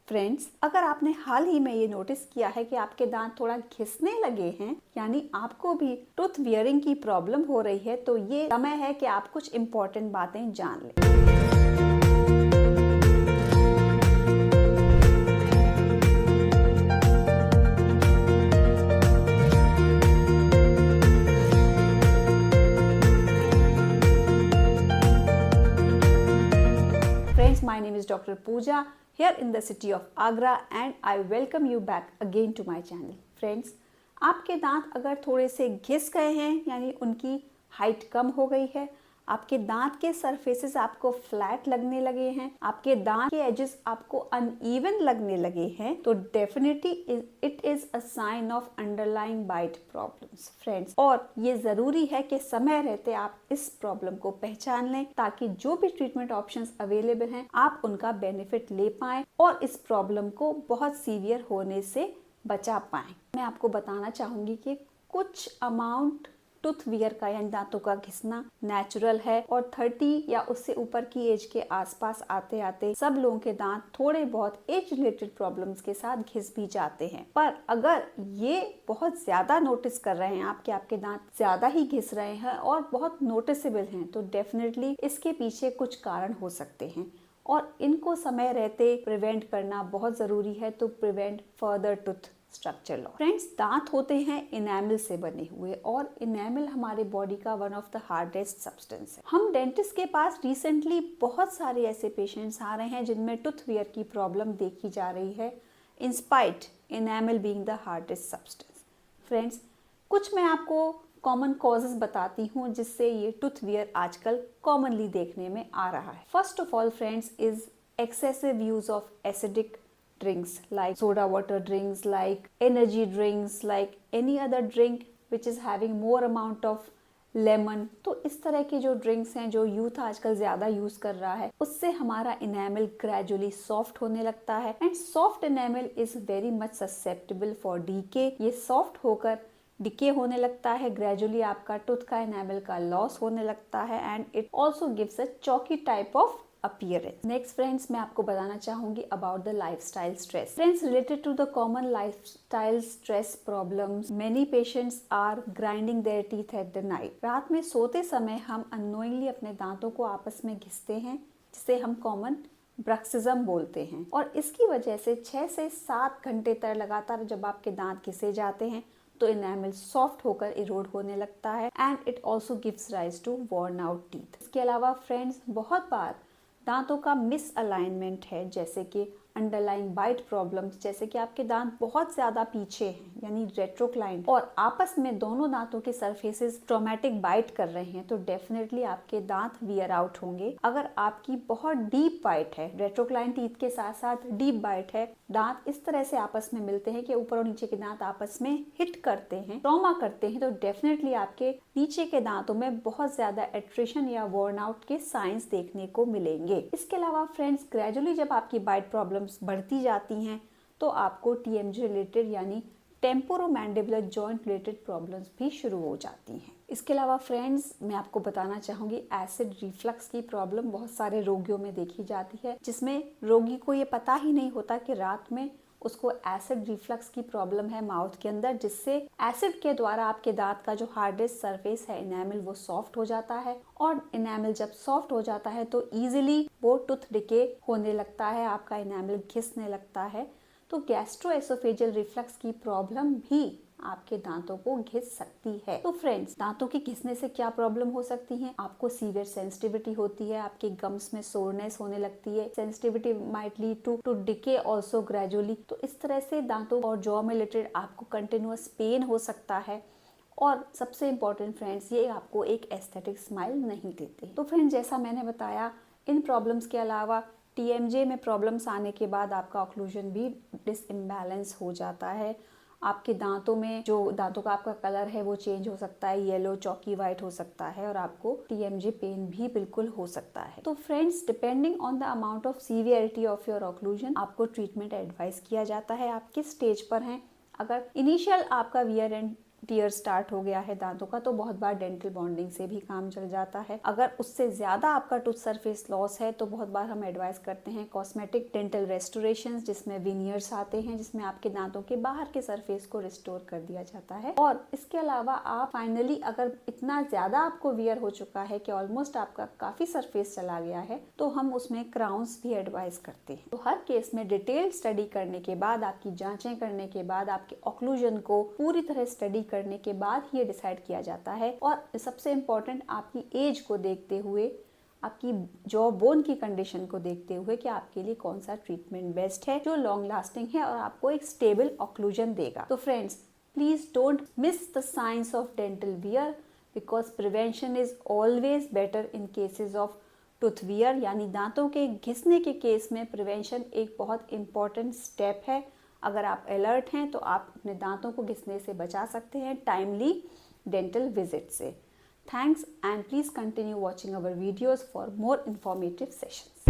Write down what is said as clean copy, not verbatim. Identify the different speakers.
Speaker 1: Friends, अगर आपने हाल ही में ये नोटिस किया है कि आपके दांत थोड़ा घिसने लगे हैं, यानी आपको भी टूथ वियरिंग की प्रॉब्लम हो रही है, तो ये समय है कि आप कुछ इम्पोर्टेंट बातें जान लें। Friends, my name is Dr. Pooja here in the city of Agra and I welcome you back again to my channel. Friends, आपके दांत अगर थोड़े से घिस गए हैं, यानी उनकी हाइट कम हो गई है, आपके दांत के सरफेसेस आपको फ्लैट लगने लगे हैं, आपके दांत के एजेस आपको अनइवन लगने लगे हैं, तो definitely it is a sign of underlying bite problems friends. और ये जरूरी है कि समय रहते आप इस प्रॉब्लम को पहचान लें, ताकि जो भी ट्रीटमेंट ऑप्शंस अवेलेबल हैं आप उनका बेनिफिट ले पाएं और इस प्रॉब्लम को बहुत सीवियर होने से बचा पाएं। मैं आपको बताना चाहूंगी कि कुछ अमाउंट टूथ वियर का यानी दांतों का घिसना नेचुरल है और 30 या उससे ऊपर की एज के आसपास आते आते सब लोगों के दांत थोड़े बहुत एज रिलेटेड प्रॉब्लम्स के साथ घिस भी जाते हैं। पर अगर ये बहुत ज्यादा नोटिस कर रहे हैं आप कि आपके दांत ज्यादा ही घिस रहे हैं और बहुत नोटिसेबल हैं, तो डेफिनेटली इसके पीछे कुछ कारण हो सकते हैं और इनको समय रहते प्रिवेंट करना बहुत जरूरी है। तो prevent further tooth structure loss. Friends, दांत होते हैं इनेमल से बने हुए और इनेमल हमारे बॉडी का one of the hardest substance है। हम डेंटिस्ट के पास रिसेंटली बहुत सारे ऐसे पेशेंट्स आ रहे हैं जिनमें टूथ वियर की प्रॉब्लम देखी जा रही है, in spite enamel being the hardest substance. Friends, कुछ मैं आपको कॉमन कॉजेस बताती हूँ जिससे ये टूथ वियर आजकल कॉमनली देखने में आ रहा है। First of all friends is excessive use of acidic drinks like soda water drinks, like energy drinks, like any other drink which is having more amount of lemon। तो इस तरह के जो ड्रिंक्स हैं जो यूथ आजकल ज्यादा यूज कर रहा है, उससे हमारा इनेमल ग्रेजुअली सॉफ्ट होने लगता है and soft enamel is very much susceptible for decay. ये सॉफ्ट होकर डिके होने लगता है, ग्रेजुअली आपका टूथ का इनेमल का लॉस होने लगता है and it also gives a chalky type of appearance। Next friends, मैं आपको बताना चाहूंगी about the lifestyle stress. Friends, related to the common lifestyle stress problems, many patients are grinding their teeth at the night. रात में सोते समय हम unknowingly अपने दांतों को आपस में घिसते हैं, जिसे हम कॉमन ब्रक्सिज्म बोलते हैं और इसकी वजह से 6 से 7 घंटे तक लगातार जब आपके दांत घिसे जाते हैं तो इनेमल सॉफ्ट होकर इरोड होने लगता है and it also gives rise to worn out teeth. इसके अलावा फ्रेंड्स, बहुत बार दांतों का मिस अलाइनमेंट है, जैसे कि अंडरलाइंग बाइट प्रॉब्लम्स, जैसे कि आपके दांत बहुत ज्यादा पीछे हैं यानी रेट्रोक्लाइन और आपस में दोनों दांतों के सरफेसेस ट्रॉमेटिक बाइट कर रहे हैं, तो डेफिनेटली आपके दांत वियर आउट होंगे। अगर आपकी बहुत डीप बाइट है, रेट्रोक्लाइन टीथ के साथ साथ डीप बाइट है, दांत इस तरह से आपस में मिलते हैं कि ऊपर और नीचे के दांत आपस में हिट करते हैं, ट्रॉमा करते हैं, तो डेफिनेटली आपके नीचे के दांतों में बहुत ज्यादा एट्रिशन या वॉर्न आउट के साइंस देखने को मिलेंगे। इसके अलावा फ्रेंड्स, ग्रेजुअली जब आपकी बाइट प्रॉब्लम्स बढ़ती जाती हैं तो आपको टीएमजे रिलेटेड यानी टेम्पोरोमैंडिबुलर जॉइंट रिलेटेड प्रॉब्लम्स भी शुरू हो जाती हैं। इसके अलावा फ्रेंड्स, मैं आपको बताना चाहूंगी एसिड रिफ्लक्स की प्रॉब्लम बहुत सारे रोगियों में देखी जाती है, जिसमें रोगी को ये पता ही नहीं होता कि रात में उसको एसिड रिफ्लक्स की प्रॉब्लम है माउथ के अंदर, जिससे एसिड के द्वारा आपके दांत का जो हार्डेस्ट सरफेस है इनेमल वो सॉफ्ट हो जाता है और इनेमल जब सॉफ्ट हो जाता है तो इजीली वो टूथ डिके होने लगता है, आपका इनेमल घिसने लगता है। तो गैस्ट्रोएसोफेजियल रिफ्लक्स की प्रॉब्लम भी आपके दांतों को घिस सकती है। तो फ्रेंड्स, दांतों के घिसने से क्या प्रॉब्लम हो सकती है? आपको सीवियर सेंसिटिविटी होती है, आपके गम्स में सोरनेस होने लगती है, sensitivity might lead to decay also gradually. तो इस तरह से दांतों और जॉ में रिलेटेड आपको कंटिन्यूअस पेन हो सकता है और सबसे इम्पोर्टेंट फ्रेंड्स, ये आपको एक एस्थेटिक स्माइल नहीं देते। तो फ्रेंड्स, जैसा मैंने बताया, इन प्रॉब्लम्स के अलावा टीएमजे में प्रॉब्लम्स आने के बाद आपका ऑक्लूजन भी डिसइम्बैलेंस हो जाता है। आपके दांतों में जो दांतों का आपका कलर है वो चेंज हो सकता है, येलो चॉकी वाइट हो सकता है और आपको टीएमजे पेन भी बिल्कुल हो सकता है। तो friends, depending on the amount of severity of your occlusion आपको ट्रीटमेंट एडवाइस किया जाता है। आप किस स्टेज पर हैं? अगर इनिशियल आपका वियर एंड टीयर स्टार्ट हो गया है दांतों का, तो बहुत बार डेंटल बॉन्डिंग से भी काम चल जाता है। अगर उससे ज्यादा आपका टूथ सरफेस लॉस है तो बहुत बार हम एडवाइस करते हैं कॉस्मेटिक डेंटल रेस्टोरेशन, जिसमें विनियर्स आते हैं, जिसमें आपके दांतों के बाहर के सरफेस को रिस्टोर कर दिया जाता है। और इसके अलावा आप फाइनली अगर इतना ज्यादा आपको वियर हो चुका है कि ऑलमोस्ट आपका काफी सरफेस चला गया है, तो हम उसमें क्राउन्स भी एडवाइस करते हैं। तो हर केस में डिटेल स्टडी करने के बाद, आपकी जांचें करने के बाद, आपके ऑक्लूजन को पूरी तरह स्टडी करने के बाद ये डिसाइड किया जाता है। और सबसे इम्पोर्टेंट, आपकी एज को देखते हुए, आपकी जॉ बोन की कंडीशन को देखते हुए कि आपके लिए कौन सा ट्रीटमेंट बेस्ट है, जो लॉन्ग लास्टिंग है और आपको एक स्टेबल ऑक्लूजन देगा। तो friends, please don't miss the science of dental wear, because prevention is always better in cases of tooth wear, यानी दांतों के घिसने के केस में प्रिवेंशन एक बहुत इंपॉर्टेंट स्टेप है। अगर आप अलर्ट हैं तो आप अपने दांतों को घिसने से बचा सकते हैं टाइमली डेंटल विजिट से। Thanks, and please continue watching our videos for more informative sessions.